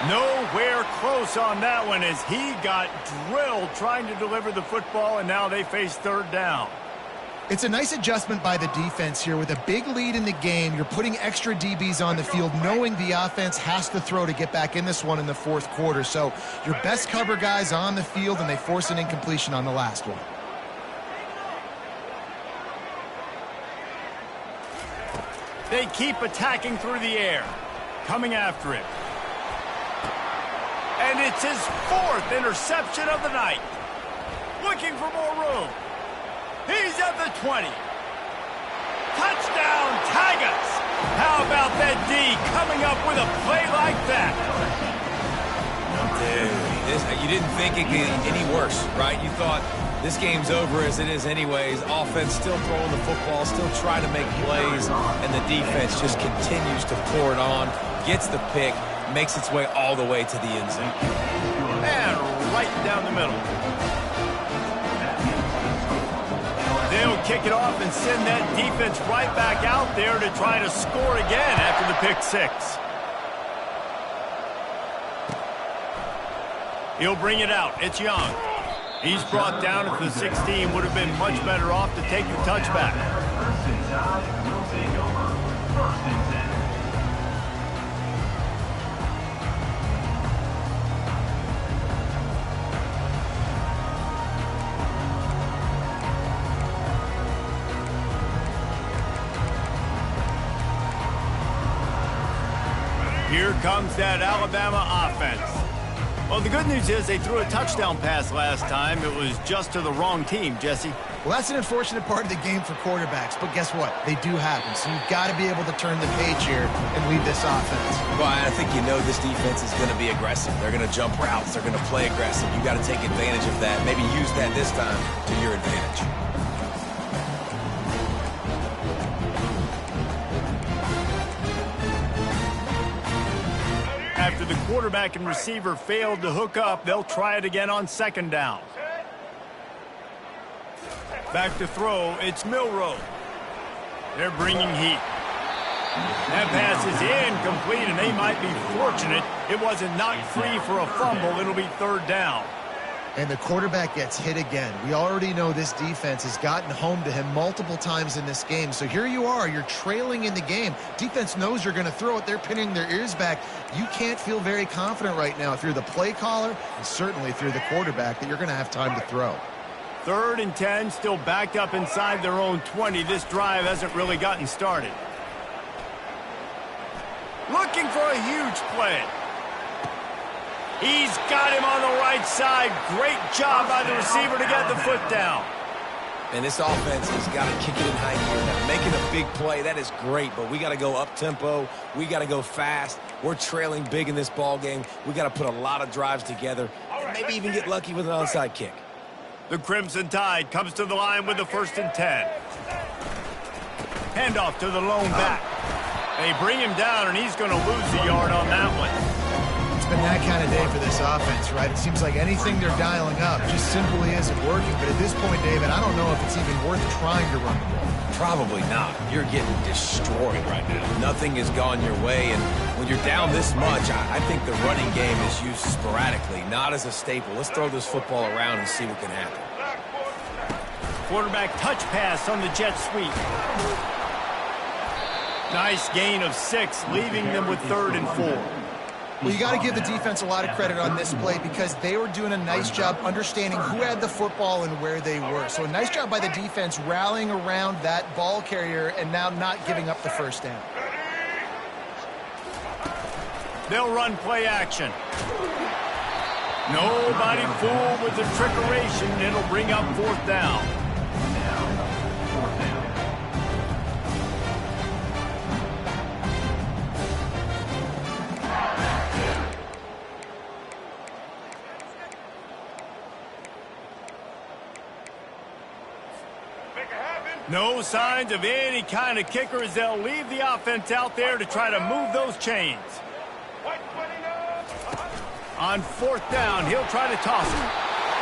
S1: Nowhere close on that one as he got drilled trying to deliver the football, and now they face third down.
S2: It's a nice adjustment by the defense here. With a big lead in the game, you're putting extra DBs on the field, knowing the offense has to throw to get back in this one in the fourth quarter. So your best cover guys on the field, and they force an incompletion on the last one.
S1: They keep attacking through the air. coming after him. And it's his 4th interception of the night. Looking for more room. He's at the 20. Touchdown, Tigers! How about that D coming up with a play like that?
S3: Dude, you didn't think it could get any worse, right? You thought this game's over as it is anyways. Offense still throwing the football, still trying to make plays, and the defense just continues to pour it on, gets the pick, makes its way all the way to the end zone.
S1: And right down the middle. They'll kick it off and send that defense right back out there to try to score again after the pick 6. He'll bring it out. It's Young. He's brought down at the 16. Would have been much better off to take the touchback.
S4: First and 10 will take over. First and 10.
S1: Here comes that Alabama offense. Well, the good news is they threw a touchdown pass last time. It was just to the wrong team, Jesse.
S2: Well, that's an unfortunate part of the game for quarterbacks, but guess what? They do happen, so you've got to be able to turn the page here and lead this offense.
S3: Well, I think you know this defense is going to be aggressive. They're going to jump routes. They're going to play aggressive. You've got to take advantage of that. Maybe use that this time to your advantage.
S1: After the quarterback and receiver failed to hook up, they'll try it again on 2nd down. Back to throw, it's Milroe. They're bringing heat. That pass is incomplete, and they might be fortunate it wasn't knocked free for a fumble. It'll be 3rd down.
S2: And the quarterback gets hit again. We already know this defense has gotten home to him multiple times in this game. So here you are, you're trailing in the game. Defense knows you're going to throw it. They're pinning their ears back. You can't feel very confident right now if you're the play caller, and certainly if you're the quarterback, that you're going to have time to throw.
S1: 3rd and 10, still backed up inside their own 20. This drive hasn't really gotten started. Looking for a huge play. He's got him on the right side. Great job by the receiver to get the foot down.
S3: And this offense has got to kick it in high gear. Now, making a big play, that is great, but we got to go up-tempo. We got to go fast. We're trailing big in this ball game. We got to put a lot of drives together and maybe even get lucky with an onside kick.
S1: The Crimson Tide comes to the line with the 1st and 10. Handoff to the lone back. They bring him down, and he's going to lose the yard on that one.
S2: It's been that kind of day for this offense, right? It seems like anything they're dialing up just simply isn't working. But at this point, David, I don't know if it's even worth trying to run the ball.
S3: Probably not. You're getting destroyed right now. Nothing has gone your way, and when you're down this much, I think the running game is used sporadically, not as a staple. Let's throw this football around and see what can happen.
S1: Quarterback touch pass on the jet sweep. Nice gain of 6, leaving them with 3rd and 4.
S2: Well, you got to give the defense a lot of credit on this play because they were doing a nice job understanding who had the football and where they were. So a nice job by the defense rallying around that ball carrier and now not giving up the 1st down.
S1: They'll run play action. Nobody fooled with the trickeration. It'll bring up 4th down. No signs of any kind of kicker as they'll leave the offense out there to try to move those chains. On 4th down, he'll try to toss it.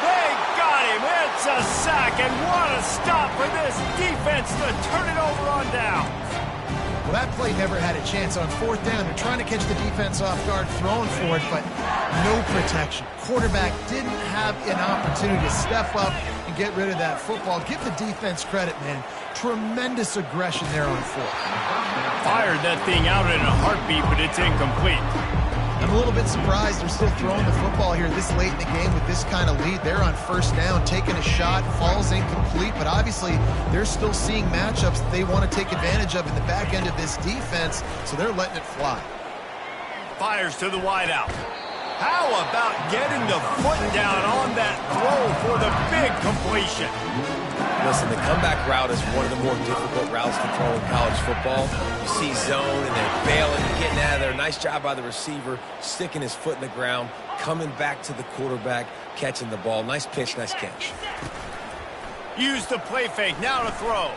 S1: They got him. It's a sack, and what a stop for this defense to turn it over on down.
S2: Well, that play never had a chance. On 4th down, they're trying to catch the defense off guard, throwing for it, but no protection. Quarterback didn't have an opportunity to step up and get rid of that football. Give the defense credit, man. Tremendous aggression there on 4th.
S1: Fired that thing out in a heartbeat, but it's incomplete.
S2: I'm a little bit surprised they're still throwing the football here this late in the game with this kind of lead. They're on 1st down, taking a shot, falls incomplete, but obviously they're still seeing matchups that they want to take advantage of in the back end of this defense, so they're letting it fly.
S1: fires to the wideout. How about getting the foot down on that throw for the big completion?
S3: Listen, the comeback route is one of the more difficult routes to throw in college football. You see zone, and they're bailing and getting out of there. Nice job by the receiver, sticking his foot in the ground, coming back to the quarterback, catching the ball. Nice pitch, nice catch.
S1: Use the play fake, now to throw.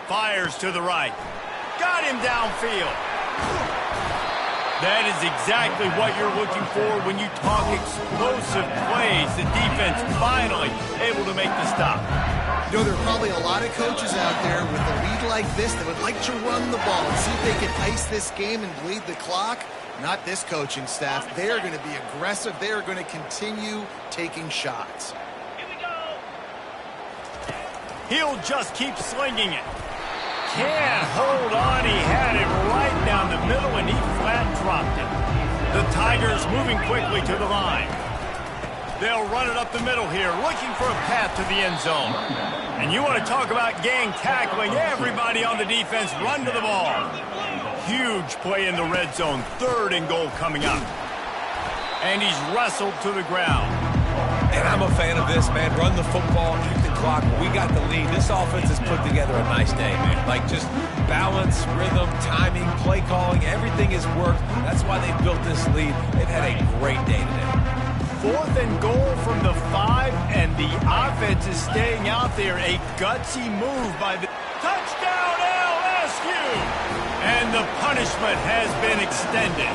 S1: Fires to the right. Got him downfield. That is exactly what you're looking for when you talk explosive plays. The defense finally able to make the stop.
S2: You know, there are probably a lot of coaches out there with a lead like this that would like to run the ball and see if they can ice this game and bleed the clock. Not this coaching staff. They are going to be aggressive. They are going to continue taking shots.
S1: He'll just keep slinging it. Can't hold on. He had it right down the middle, and he flat dropped it. The Tigers moving quickly to the line. They'll run it up the middle here, looking for a path to the end zone. And you want to talk about gang tackling. Everybody on the defense run to the ball. Huge play in the red zone. 3rd and goal coming up. And he's wrestled to the ground.
S3: And I'm a fan of this, man. Run the football, keep the clock. We got the lead. This offense has put together a nice day, man. Like, just balance, rhythm, timing, play calling, everything has worked. That's why they built this lead. They've had a great day today.
S1: 4th and goal from the 5, and the offense is staying out there. A gutsy move by the touchdown LSU. And the punishment has been extended.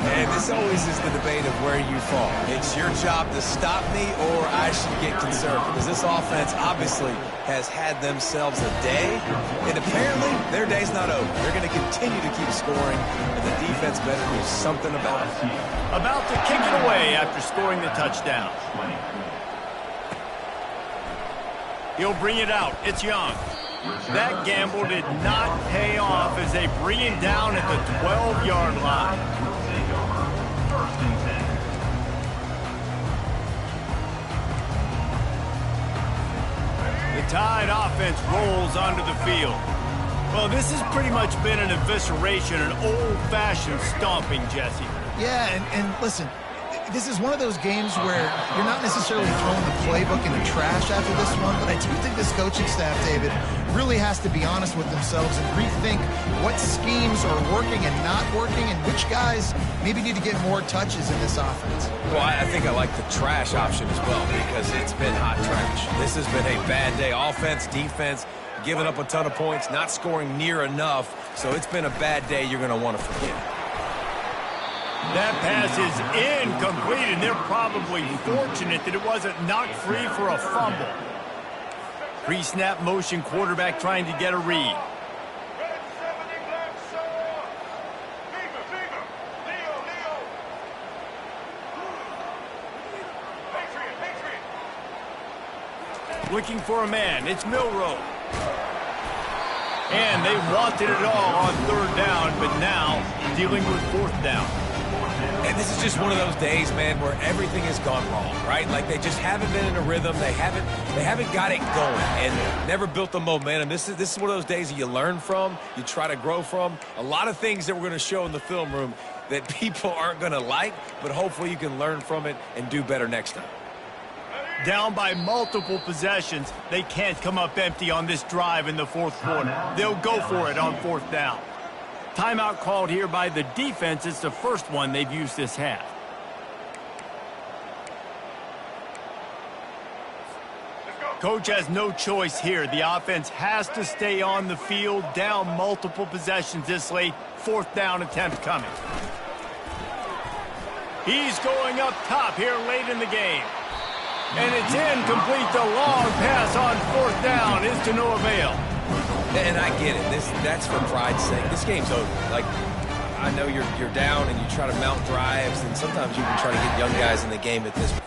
S3: And this always is the debate of where you fall. It's your job to stop me, or I should get concerned. Because this offense obviously has had themselves a day, and apparently their day's not over. They're going to continue to keep scoring, and the defense better do something about it.
S1: About to kick it away after scoring the touchdown. He'll bring it out. It's Young. That gamble did not pay off as they bring him down at the 12-yard line. The Tide offense rolls onto the field. Well, this has pretty much been an evisceration, an old-fashioned stomping, Jesse.
S2: Yeah, and listen, this is one of those games where you're not necessarily throwing the playbook in the trash after this one, but I do think this coaching staff, David, really has to be honest with themselves and rethink what schemes are working and not working and which guys maybe need to get more touches in this offense.
S3: Well, I think I like the trash option as well because it's been hot trash. This has been a bad day. Offense, defense, giving up a ton of points, not scoring near enough. So it's been a bad day you're going to want to forget.
S1: That pass is incomplete, and they're probably fortunate that it wasn't knocked free for a fumble. Pre-snap motion, quarterback trying to get a read. Looking for a man. It's Milroe. And they wanted it all on 3rd down, but now dealing with 4th down.
S3: And this is just one of those days, man, where everything has gone wrong, right? Like they just haven't been in a rhythm. They haven't got it going and never built the momentum. This is one of those days that you learn from, you try to grow from. A lot of things that we're going to show in the film room that people aren't going to like, but hopefully you can learn from it and do better next time.
S1: Down by multiple possessions, they can't come up empty on this drive in the 4th quarter. They'll go for it on 4th down. Timeout called here by the defense. It's the first one they've used this half. Coach has no choice here. The offense has to stay on the field, down multiple possessions this late. 4th down attempt coming. He's going up top here late in the game. And it's incomplete. The long pass on 4th down is to no avail.
S3: And I get it. That's for pride's sake. This game's over. Like, I know you're down and you try to mount drives, and sometimes you can try to get young guys in the game at this point.